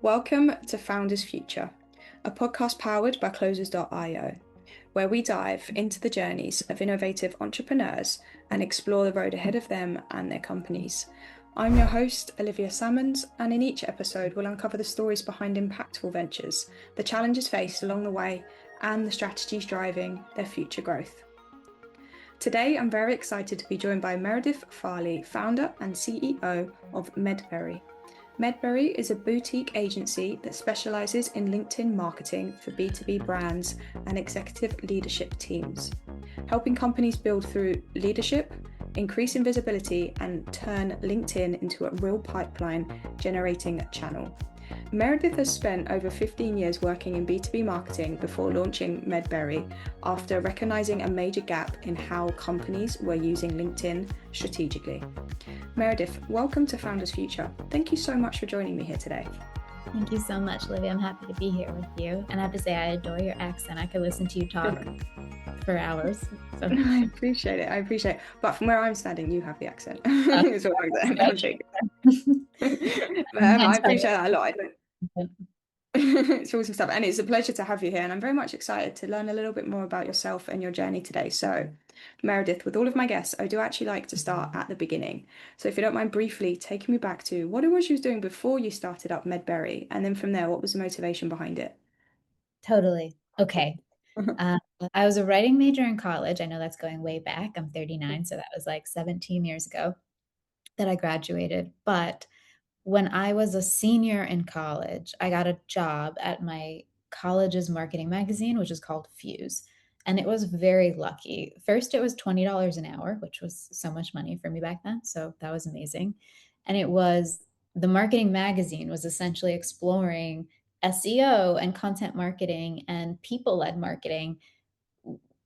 Welcome to Founders Future, a podcast powered by Closers.io, where we dive into the journeys of innovative entrepreneurs and explore the road ahead of them and their companies. I'm your host, Olivia Salmons, and in each episode we'll uncover the stories behind impactful ventures, the challenges faced along the way, and the strategies driving their future growth. Today, I'm very excited to be joined by Meredith Farley, founder and CEO of Medberry. Medberry is a boutique agency that specialises in LinkedIn marketing for B2B brands and executive leadership teams, helping companies build through leadership, increase in visibility, and turn LinkedIn into a real pipeline generating channel. Meredith has spent over 15 years working in B2B marketing before launching Medberry after recognising a major gap in how companies were using LinkedIn strategically. Meredith, welcome to Founders Future. Thank you so much for joining me here today. Thank you so much, Olivia. I'm happy to be here with you. And I have to say, I adore your accent. I could listen to you talk for hours. So. I appreciate it. But from where I'm standing, you have the accent. Is what I'm saying. I appreciate that a lot. It's awesome stuff. And it's a pleasure to have you here. And I'm very much excited to learn a little bit more about yourself and your journey today. So, Meredith, with all of my guests, I do actually like to start at the beginning. So if you don't mind briefly taking me back to what it was you was doing before you started up Medberry. And then from there, what was the motivation behind it? Totally. Okay. I was a writing major in college. I know that's going way back. I'm 39, so that was like 17 years ago that I graduated. But when I was a senior in college, I got a job at my college's marketing magazine, which is called Fuse. And it was very lucky. First, it was $20 an hour, which was so much money for me back then. So that was amazing. And the marketing magazine was essentially exploring SEO and content marketing and people-led marketing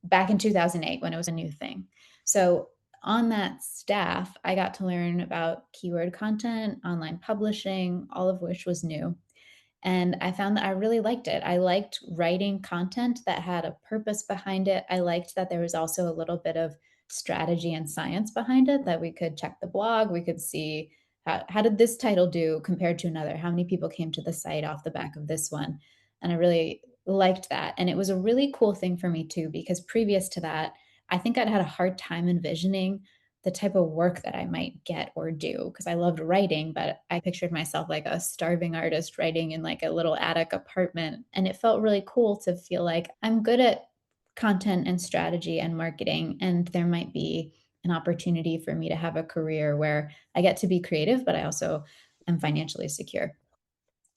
back in 2008 when it was a new thing. So on that staff, I got to learn about keyword content, online publishing, all of which was new. And I found that I really liked it. I liked writing content that had a purpose behind it. I liked that there was also a little bit of strategy and science behind it, that we could check the blog, we could see how did this title do compared to another? How many people came to the site off the back of this one? And I really liked that. And it was a really cool thing for me too, because previous to that, I think I'd had a hard time envisioning the type of work that I might get or do, because I loved writing, but I pictured myself like a starving artist writing in like a little attic apartment. And it felt really cool to feel like I'm good at content and strategy and marketing, and there might be an opportunity for me to have a career where I get to be creative, but I also am financially secure.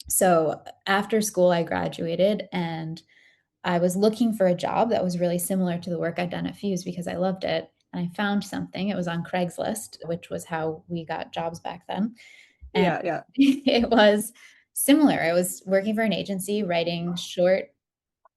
So after school, I graduated and I was looking for a job that was really similar to the work I'd done at Fuse because I loved it. And I found something. It was on Craigslist, which was how we got jobs back then. And yeah. It was similar. I was working for an agency, writing short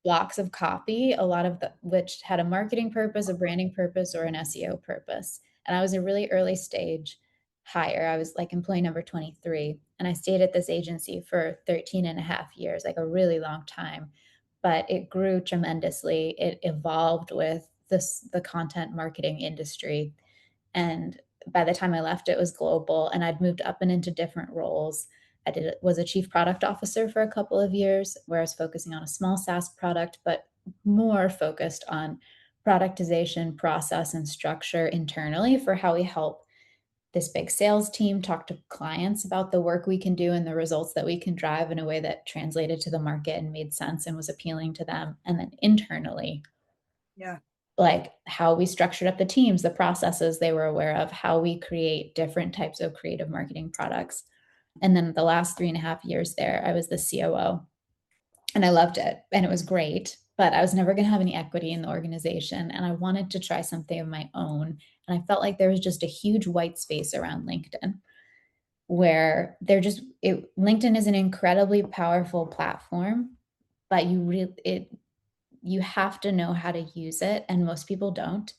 blocks of copy, a lot of which had a marketing purpose, a branding purpose, or an SEO purpose. And I was a really early stage hire. I was like employee number 23. And I stayed at this agency for 13 and a half years, like a really long time. But it grew tremendously. It evolved with the content marketing industry. And by the time I left, it was global, and I'd moved up and into different roles. Was a chief product officer for a couple of years, where I was focusing on a small SaaS product, but more focused on productization, process, and structure internally for how we help this big sales team talk to clients about the work we can do and the results that we can drive in a way that translated to the market and made sense and was appealing to them. And then internally, like how we structured up the teams, the processes they were aware of, how we create different types of creative marketing products. And then the last 3.5 years there, I was the COO, and I loved it and it was great, but I was never going to have any equity in the organization. And I wanted to try something of my own. And I felt like there was just a huge white space around LinkedIn, where LinkedIn is an incredibly powerful platform, but you have to know how to use it. And most people don't.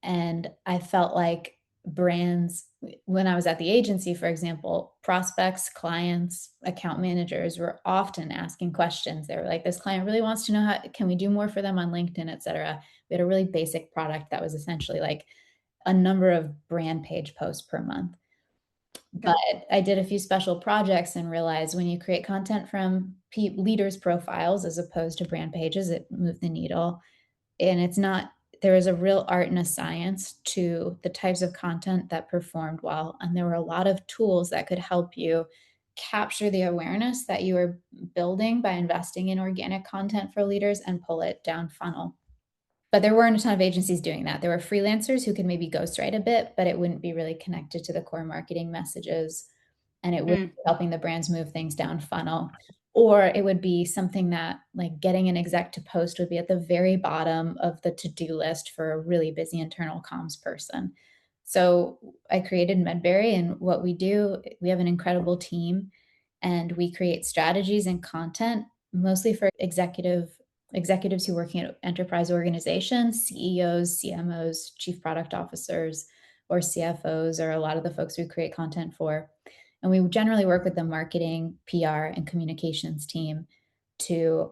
And I felt like brands, when I was at the agency, for example, prospects, clients, account managers were often asking questions. They were like, this client really wants to know how can we do more for them on LinkedIn, et cetera. We had a really basic product that was essentially like a number of brand page posts per month. But I did a few special projects and realized when you create content from leaders' profiles as opposed to brand pages, it moved the needle. And it's not, there is a real art and a science to the types of content that performed well. And there were a lot of tools that could help you capture the awareness that you are building by investing in organic content for leaders and pull it down funnel. But there weren't a ton of agencies doing that. There were freelancers who could maybe ghostwrite a bit, but it wouldn't be really connected to the core marketing messages, and it would be helping the brands move things down funnel. Or it would be something that, like, getting an exec to post would be at the very bottom of the to-do list for a really busy internal comms person. So I created Medberry, and what we do, we have an incredible team, and we create strategies and content mostly for executives who are working at enterprise organizations, CEOs, CMOs, chief product officers, or CFOs are a lot of the folks we create content for. And we generally work with the marketing, PR, and communications team to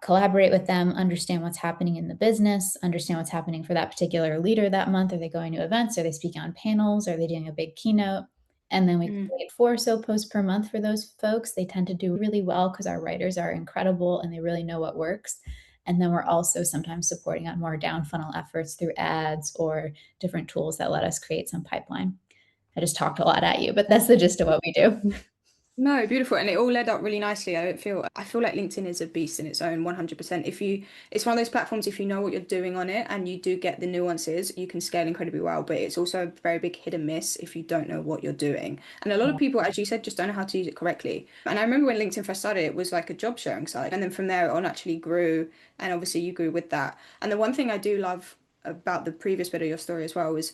collaborate with them, understand what's happening in the business, understand what's happening for that particular leader that month. Are they going to events? Are they speaking on panels? Are they doing a big keynote? And then we create 4 or so posts per month for those folks. They tend to do really well because our writers are incredible and they really know what works. And then we're also sometimes supporting on more down funnel efforts through ads or different tools that let us create some pipeline. I just talked a lot at you, but that's the gist of what we do. No, beautiful. And it all led up really nicely. I feel like LinkedIn is a beast in its own 100%. It's one of those platforms, if you know what you're doing on it and you do get the nuances, you can scale incredibly well. But it's also a very big hit and miss if you don't know what you're doing. And a lot of people, as you said, just don't know how to use it correctly. And I remember when LinkedIn first started, it was like a job sharing site. And then from there, it on actually grew. And obviously you grew with that. And the one thing I do love about the previous bit of your story as well was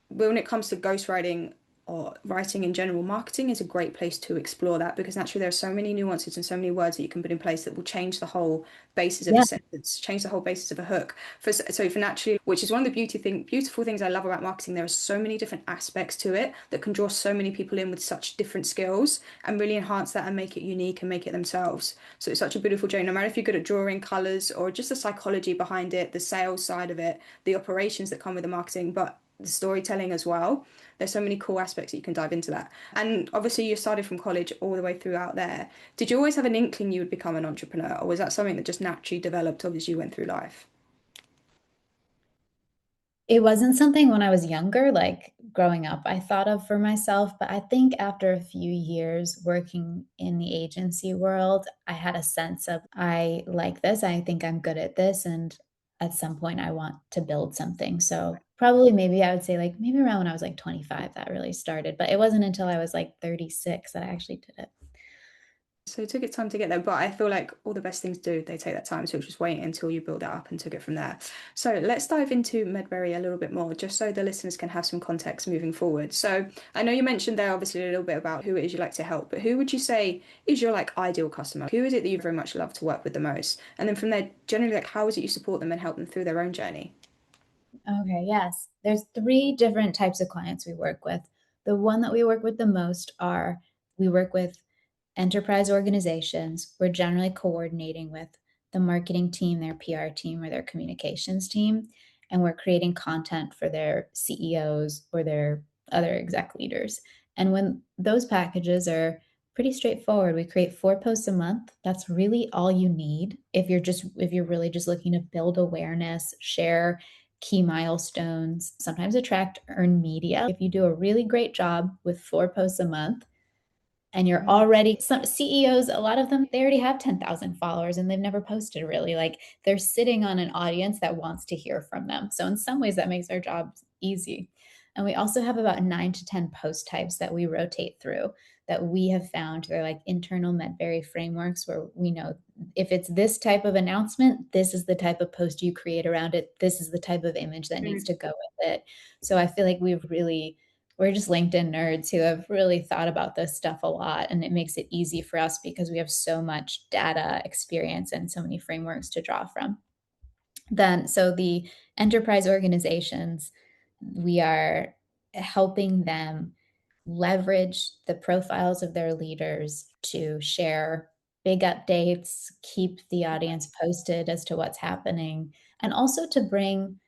when it comes to ghostwriting or writing in general, marketing is a great place to explore that because naturally there are so many nuances and so many words that you can put in place that will change the whole basis of a Yeah. sentence, change the whole basis of a hook. So for naturally, which is one of the beautiful things I love about marketing, there are so many different aspects to it that can draw so many people in with such different skills and really enhance that and make it unique and make it themselves. So it's such a beautiful journey, no matter if you're good at drawing colors or just the psychology behind it, the sales side of it, the operations that come with the marketing, but the storytelling as well. There's so many cool aspects that you can dive into that. And obviously, you started from college all the way throughout there. Did you always have an inkling you would become an entrepreneur, or was that something that just naturally developed as you went through life? It wasn't something when I was younger, like growing up, I thought of for myself, but I think after a few years working in the agency world, I had a sense of I like this, I think I'm good at this, and at some point I want to build something. So probably maybe I would say like maybe around when I was like 25 that really started, but it wasn't until I was like 36 that I actually did it. So it took its time to get there, but I feel like all the best things do, they take that time. So it's just waiting until you build it up and took it from there. So let's dive into Medberry a little bit more, just so the listeners can have some context moving forward. So I know you mentioned there obviously a little bit about who it is you like to help, but who would you say is your like ideal customer? Who is it that you very much love to work with the most? And then from there, generally, like how is it you support them and help them through their own journey? Okay, yes. There's 3 different types of clients we work with. The one that we work with the most are we work with enterprise organizations. We're generally coordinating with the marketing team, their PR team, or their communications team, and we're creating content for their CEOs or their other exec leaders. And when those packages are pretty straightforward, we create 4 posts a month. That's really all you need if you're really just looking to build awareness, share key milestones, sometimes attract earned media. If you do a really great job with 4 posts a month, and you're already some CEOs, a lot of them, they already have 10,000 followers and they've never posted really. Like they're sitting on an audience that wants to hear from them. So in some ways that makes our jobs easy. And we also have about 9 to 10 post types that we rotate through that we have found they're like internal Medberry frameworks where we know if it's this type of announcement, this is the type of post you create around it. This is the type of image that needs to go with it. So I feel like we're just LinkedIn nerds who have really thought about this stuff a lot. And it makes it easy for us because we have so much data experience and so many frameworks to draw from. So the enterprise organizations, we are helping them leverage the profiles of their leaders to share big updates, keep the audience posted as to what's happening, and also to bring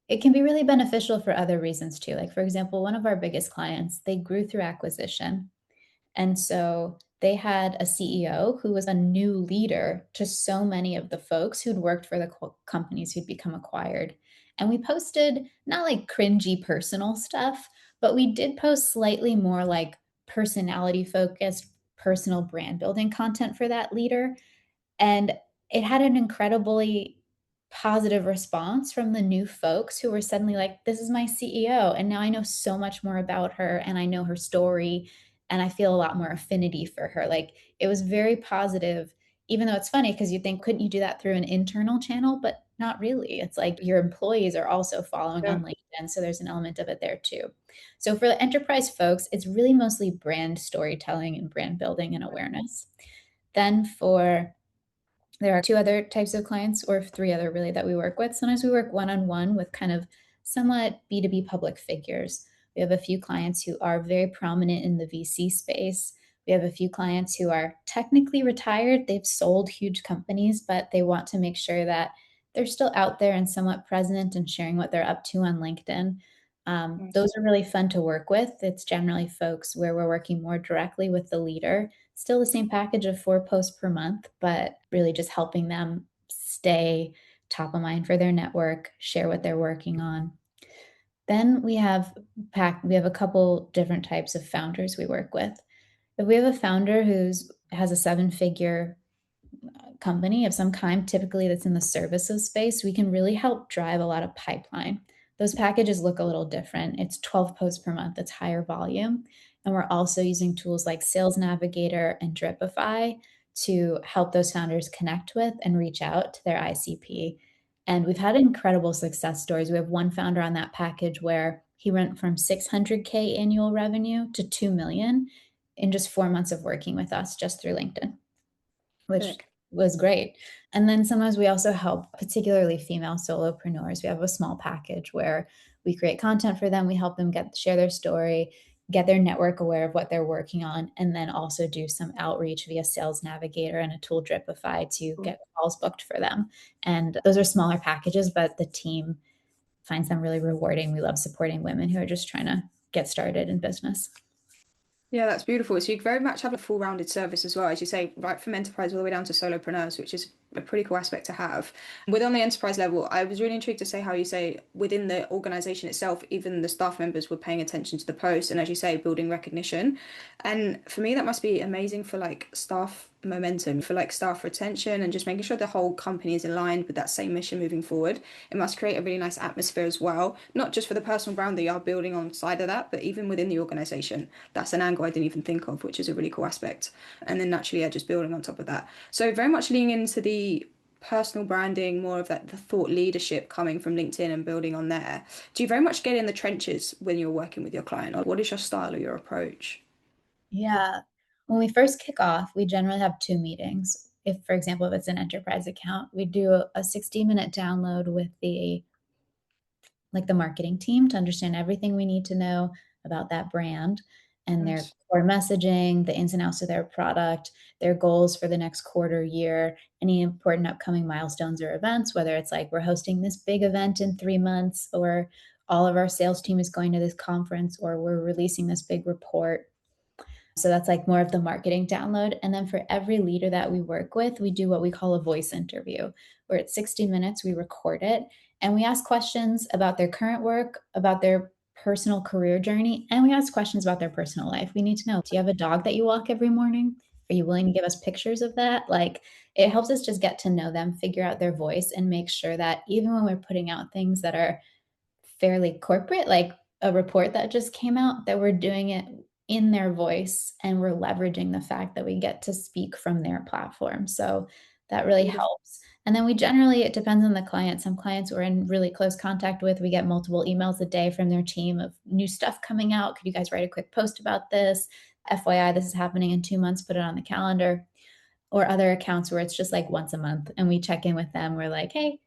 It can be really beneficial for other reasons too. Like, for example, one of our biggest clients, they grew through acquisition. And so they had a CEO who was a new leader to so many of the folks who'd worked for the companies who'd become acquired. And we posted not like cringy personal stuff, but we did post slightly more like personality focused, personal brand building content for that leader. And it had an incredibly positive response from the new folks who were suddenly like, "This is my CEO, and now I know so much more about her, and I know her story, and I feel a lot more affinity for her." Like, it was very positive, even though it's funny because you think, couldn't you do that through an internal channel? But not really. It's like your employees are also following Yeah. on LinkedIn, so there's an element of it there too. So for the enterprise folks, it's really mostly brand storytelling and brand building and awareness. Then for there are 2 other types of clients, or 3 other really, that we work with. Sometimes we work one-on-one with kind of somewhat B2B public figures. We have a few clients who are very prominent in the VC space. We have a few clients who are technically retired. They've sold huge companies, but they want to make sure that they're still out there and somewhat present and sharing what they're up to on LinkedIn. Nice. Those are really fun to work with. It's generally folks where we're working more directly with the leader. Still the same package of 4 posts per month, but really just helping them stay top of mind for their network, share what they're working on. Then we have a couple different types of founders we work with. If we have a founder who's has a seven-figure company of some kind, typically that's in the services space, we can really help drive a lot of pipeline. Those packages look a little different. It's 12 posts per month, it's higher volume. And we're also using tools like Sales Navigator and Dripify to help those founders connect with and reach out to their ICP. And we've had incredible success stories. We have one founder on that package where he went from 600K annual revenue to 2 million in just 4 months of working with us just through LinkedIn, which Sick. was great. And then sometimes we also help particularly female solopreneurs. We have a small package where we create content for them. We help them share their story, get their network aware of what they're working on, and then also do some outreach via Sales Navigator and a tool Dripify to Cool. get calls booked for them. And those are smaller packages, but the team finds them really rewarding. We love supporting women who are just trying to get started in business. Yeah, that's beautiful. So you very much have a full-rounded service as well, as you say, right from enterprise all the way down to solopreneurs, which is a pretty cool aspect to have. Within the enterprise level, I was really intrigued to say how you say within the organization itself, even the staff members were paying attention to the post, and as you say, building recognition. And for me, that must be amazing for like staff momentum, for like staff retention, and just making sure the whole company is aligned with that same mission moving forward. It must create a really nice atmosphere as well, not just for the personal brand that you are building on side of that, but even within the organization. That's an angle I didn't even think of, which is a really cool aspect. And then naturally, yeah, just building on top of that. So very much leaning into the personal branding, more of that the thought leadership coming from LinkedIn and building on there. Do you very much get in the trenches when you're working with your client? Or what is your style or your approach? Yeah. When we first kick off, we generally have 2 meetings. If, for example, if it's an enterprise account, we do a 60-minute download with the marketing team to understand everything we need to know about that brand and their Nice. core messaging, the ins and outs of their product, their goals for the next quarter, year, any important upcoming milestones or events, whether it's like we're hosting this big event in 3 months, or all of our sales team is going to this conference, or we're releasing this big report. So that's like more of the marketing download. And then for every leader that we work with, we do what we call a voice interview, where it's 60 minutes, we record it, and we ask questions about their current work, about their personal career journey, and we ask questions about their personal life. We need to know, do you have a dog that you walk every morning? Are you willing to give us pictures of that? Like, it helps us just get to know them, figure out their voice, and make sure that even when we're putting out things that are fairly corporate, like a report that just came out, that we're doing it in their voice and we're leveraging the fact that we get to speak from their platform. So that really Beautiful. helps. And then we generally, it depends on the client. Some clients we're in really close contact with, we get multiple emails a day from their team of new stuff coming out. Could you guys write a quick post about this? FYI, this is happening in 2 months, put it on the calendar. Or other accounts where it's just like once a month and we check in with them. We're like, hey,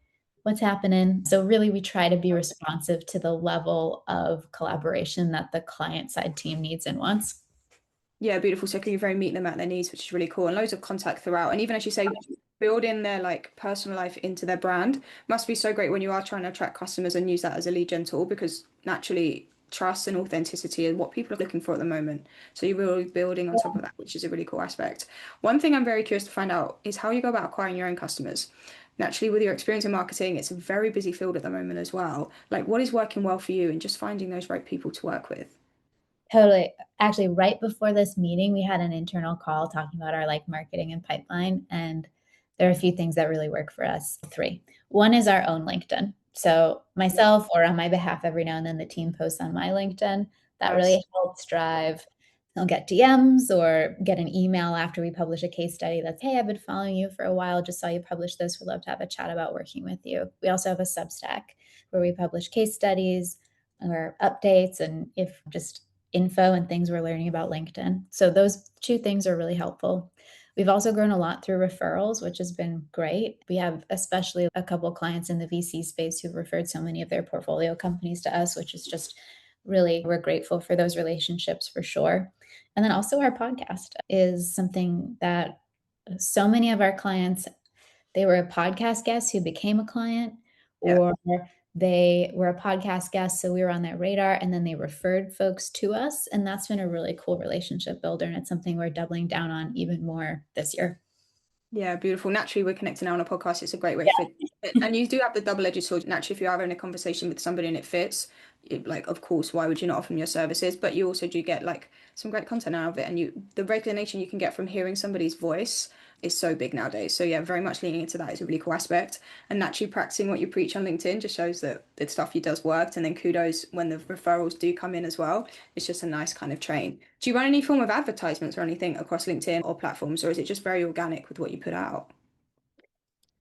what's happening? So really we try to be responsive to the level of collaboration that the client side team needs and wants. Yeah, beautiful. So can you very meet them at their needs, which is really cool, and loads of contact throughout. And even as you say, building their like personal life into their brand must be so great when you are trying to attract customers and use that as a lead gen tool, because naturally trust and authenticity are what people are looking for at the moment. So you're really building on top of that, which is a really cool aspect. One thing I'm very curious to find out is how you go about acquiring your own customers. Naturally, with your experience in marketing, it's a very busy field at the moment as well. Like, what is working well for you and just finding those right people to work with? Totally. Actually, right before this meeting, we had an internal call talking about our like marketing and pipeline. And there are a few things that really work for us. Three. One is our own LinkedIn. So Yeah. myself or on my behalf, every now and then the team posts on my LinkedIn. That really Nice. helps drive. I'll get DMs or get an email after we publish a case study that's, hey, I've been following you for a while, just saw you publish this. Would love to have a chat about working with you. We also have a Substack where we publish case studies or updates and if just info and things we're learning about LinkedIn. So those two things are really helpful. We've also grown a lot through referrals, which has been great. We have especially a couple of clients in the VC space who've referred so many of their portfolio companies to us, which is just really, we're grateful for those relationships for sure. And then also our podcast is something that so many of our clients, they were a podcast guest who became a client, Yeah. or they were a podcast guest, so we were on their radar, and then they referred folks to us, and that's been a really cool relationship builder, and it's something we're doubling down on even more this year. Yeah, beautiful. Naturally, we're connecting now on a podcast. It's a great way for, Yeah. and you do have the double-edged sword. Naturally, if you're having a conversation with somebody and it fits, like, of course, why would you not offer them your services? But you also do get like some great content out of it, and the recognition you can get from hearing somebody's voice is so big nowadays. So yeah, very much leaning into that is a really cool aspect. And naturally, practicing what you preach on LinkedIn just shows that the stuff you does worked. And then kudos when the referrals do come in as well. It's just a nice kind of train. Do you run any form of advertisements or anything across LinkedIn or platforms, or is it just very organic with what you put out?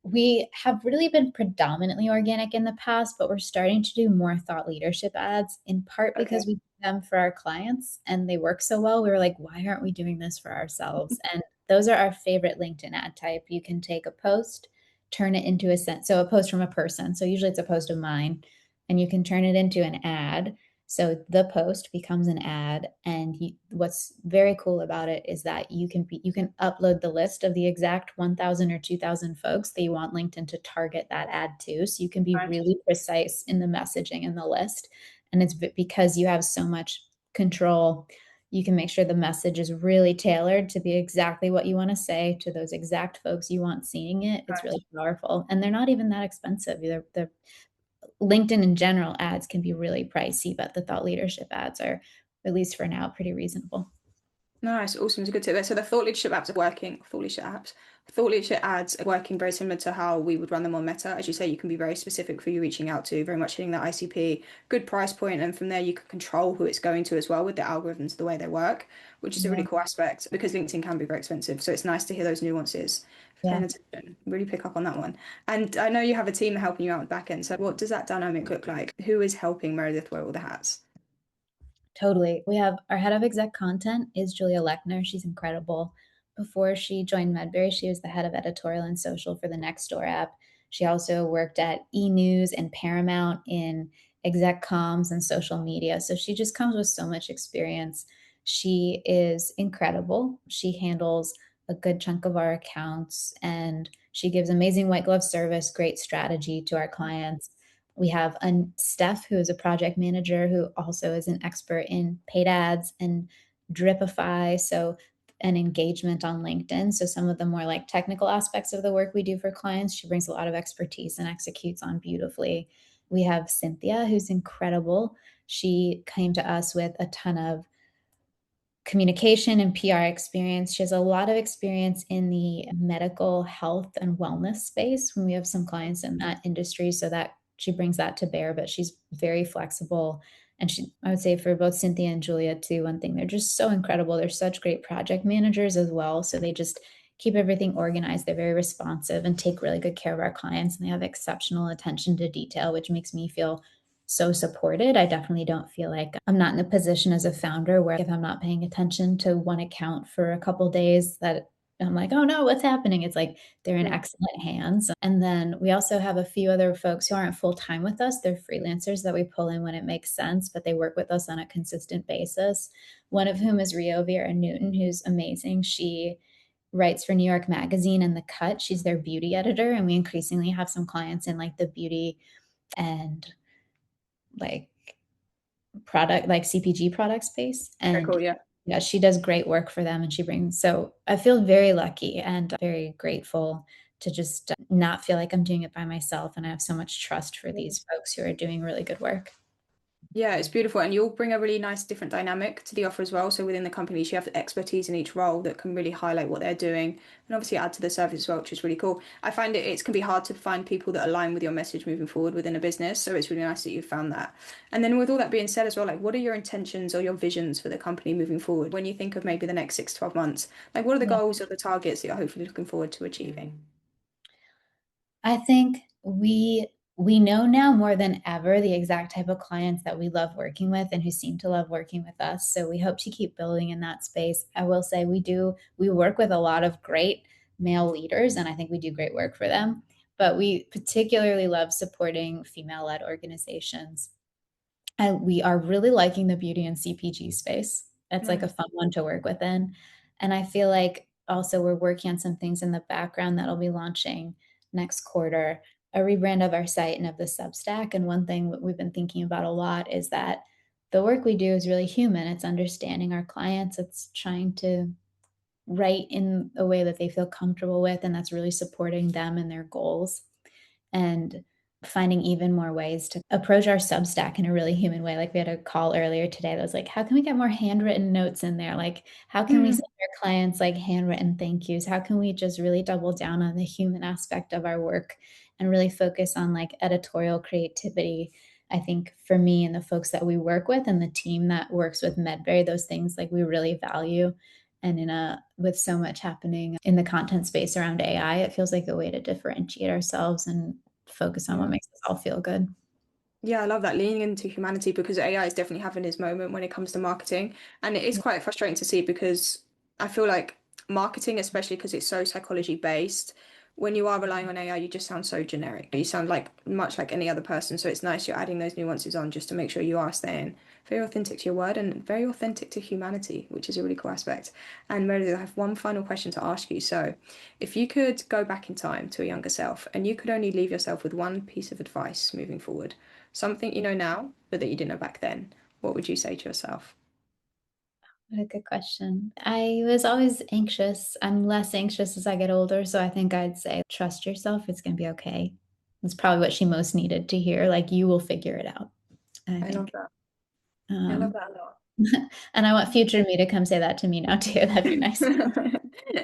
We have really been predominantly organic in the past, but we're starting to do more thought leadership ads, in part Okay. because we do them for our clients and they work so well. We were like, why aren't we doing this for ourselves? And those are our favorite LinkedIn ad type. You can take a post, turn it into so a post from a person. So usually it's a post of mine, and you can turn it into an ad. So the post becomes an ad, and what's very cool about it is that you can upload the list of the exact 1,000 or 2,000 folks that you want LinkedIn to target that ad to. So you can be Nice. really precise in the messaging in the list, and it's because you have so much control. You can make sure the message is really tailored to be exactly what you want to say to those exact folks you want seeing it. It's Nice. really powerful, and they're not even that expensive. They're LinkedIn in general ads can be really pricey, but the thought leadership ads are, at least for now, pretty reasonable. Nice, awesome. It's a good tip. So the thought leadership apps are working. Thought leadership ads are working very similar to how we would run them on Meta. As you say, you can be very specific for you reaching out to, very much hitting that ICP, good price point, and from there you can control who it's going to as well with the algorithms, the way they work, which is a really Yeah. cool aspect because LinkedIn can be very expensive. So it's nice to hear those nuances. Paying Yeah. attention, really pick up on that one. And I know you have a team helping you out with back end. So what does that dynamic look like? Who is helping Meredith wear all the hats? Totally. We have our head of exec content is Julia Lechner. She's incredible. Before she joined Medberry, she was the head of editorial and social for the Nextdoor app. She also worked at E News and Paramount in exec comms and social media. So she just comes with so much experience. She is incredible. She handles a good chunk of our accounts and she gives amazing white glove service, great strategy to our clients. We have Steph, who is a project manager who also is an expert in paid ads and Dripify. So, an engagement on LinkedIn. So, some of the more like technical aspects of the work we do for clients, she brings a lot of expertise and executes on beautifully. We have Cynthia, who's incredible. She came to us with a ton of communication and PR experience. She has a lot of experience in the medical health and wellness space when we have some clients in that industry. So that she brings that to bear, but she's very flexible. And I would say for both Cynthia and Julia too, one thing, they're just so incredible. They're such great project managers as well. So they just keep everything organized. They're very responsive and take really good care of our clients. And they have exceptional attention to detail, which makes me feel so supported. I definitely don't feel like I'm not in a position as a founder where if I'm not paying attention to one account for a couple days that I'm like, oh no, what's happening? It's like they're in Yeah. excellent hands. And then we also have a few other folks who aren't full time with us. They're freelancers that we pull in when it makes sense, but they work with us on a consistent basis. One of whom is Rio Vera Newton, who's amazing. She writes for New York Magazine and The Cut. She's their beauty editor, and we increasingly have some clients in like the beauty and like product, like CPG product space. Very And cool, yeah. yeah, she does great work for them, and she brings, so I feel very lucky and very grateful to just not feel like I'm doing it by myself. And I have so much trust for these folks who are doing really good work. Yeah, it's beautiful. And you'll bring a really nice different dynamic to the offer as well. So within the companies, you have the expertise in each role that can really highlight what they're doing and obviously add to the service as well, which is really cool. I find it can be hard to find people that align with your message moving forward within a business. So it's really nice that you found that. And then with all that being said as well, like what are your intentions or your visions for the company moving forward? When you think of maybe the next 6 to 12 months, like what are the Yeah. goals or the targets that you're hopefully looking forward to achieving? I think we know now more than ever the exact type of clients that we love working with and who seem to love working with us. So we hope to keep building in that space. I will say we work with a lot of great male leaders, and I think we do great work for them. But we particularly love supporting female-led organizations. And we are really liking the beauty and CPG space. It's like a Nice. fun one to work within. And I feel like also we're working on some things in the background that'll be launching next quarter, a rebrand of our site and of the Substack. And one thing that we've been thinking about a lot is that the work we do is really human. It's understanding our clients, it's trying to write in a way that they feel comfortable with, and that's really supporting them and their goals. And finding even more ways to approach our Substack in a really human way. Like we had a call earlier today that was like, how can we get more handwritten notes in there? Like, how can we send our clients like handwritten thank yous? How can we just really double down on the human aspect of our work and really focus on like editorial creativity? I think for me and the folks that we work with and the team that works with Medberry, those things like we really value. And with so much happening in the content space around AI, it feels like a way to differentiate ourselves and focus on what Yeah. makes us all feel good. Yeah, I love that leaning into humanity because AI is definitely having its moment when it comes to marketing. And it is Yeah. quite frustrating to see because I feel like marketing, especially because it's so psychology based, when you are relying on AI, you just sound so generic. You sound like much like any other person. So it's nice you're adding those nuances on just to make sure you are staying very authentic to your word and very authentic to humanity, which is a really cool aspect. And Meredith, I have one final question to ask you. So if you could go back in time to a younger self and you could only leave yourself with one piece of advice moving forward, something you know now, but that you didn't know back then, what would you say to yourself? What a good question. I was always anxious. I'm less anxious as I get older. So I think I'd say trust yourself. It's going to be okay. That's probably what she most needed to hear. Like, you will figure it out, I I love think. that. I love Um, that a lot. and I want future me to come say that to me now, too. That'd be nice.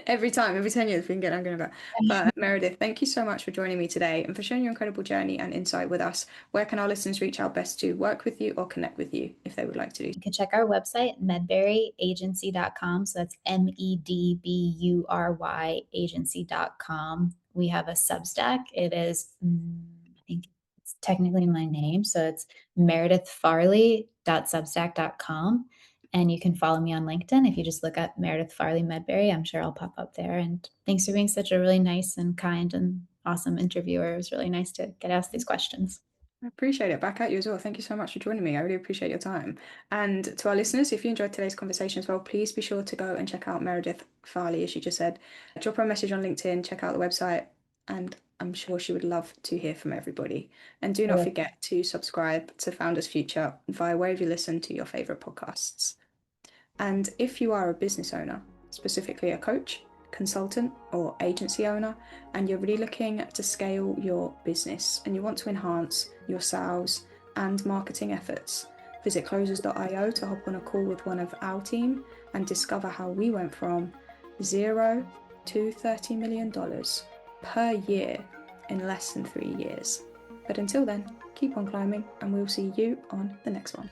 Every time, every 10 years, we can get angry about. But Meredith, thank you so much for joining me today and for sharing your incredible journey and insight with us. Where can our listeners reach out best to work with you or connect with you if they would like to do? You can check our website, medburyagency.com. So that's MEDBURY agency.com. We have a Substack. It is, I think it's technically my name. So it's meredithfarley.substack.com. And you can follow me on LinkedIn. If you just look up Meredith Farley Medberry, I'm sure I'll pop up there. And thanks for being such a really nice and kind and awesome interviewer. It was really nice to get asked these questions. I appreciate it. Back at you as well. Thank you so much for joining me. I really appreciate your time. And to our listeners, if you enjoyed today's conversation as well, please be sure to go and check out Meredith Farley, as she just said. Drop her a message on LinkedIn, check out the website, and I'm sure she would love to hear from everybody. And do not forget to subscribe to Founders Future via wherever you listen to your favorite podcasts. And if you are a business owner, specifically a coach, consultant, or agency owner, and you're really looking to scale your business and you want to enhance your sales and marketing efforts, visit closers.io to hop on a call with one of our team and discover how we went from $0 to $30 million per year in less than 3 years. But until then, keep on climbing and we'll see you on the next one.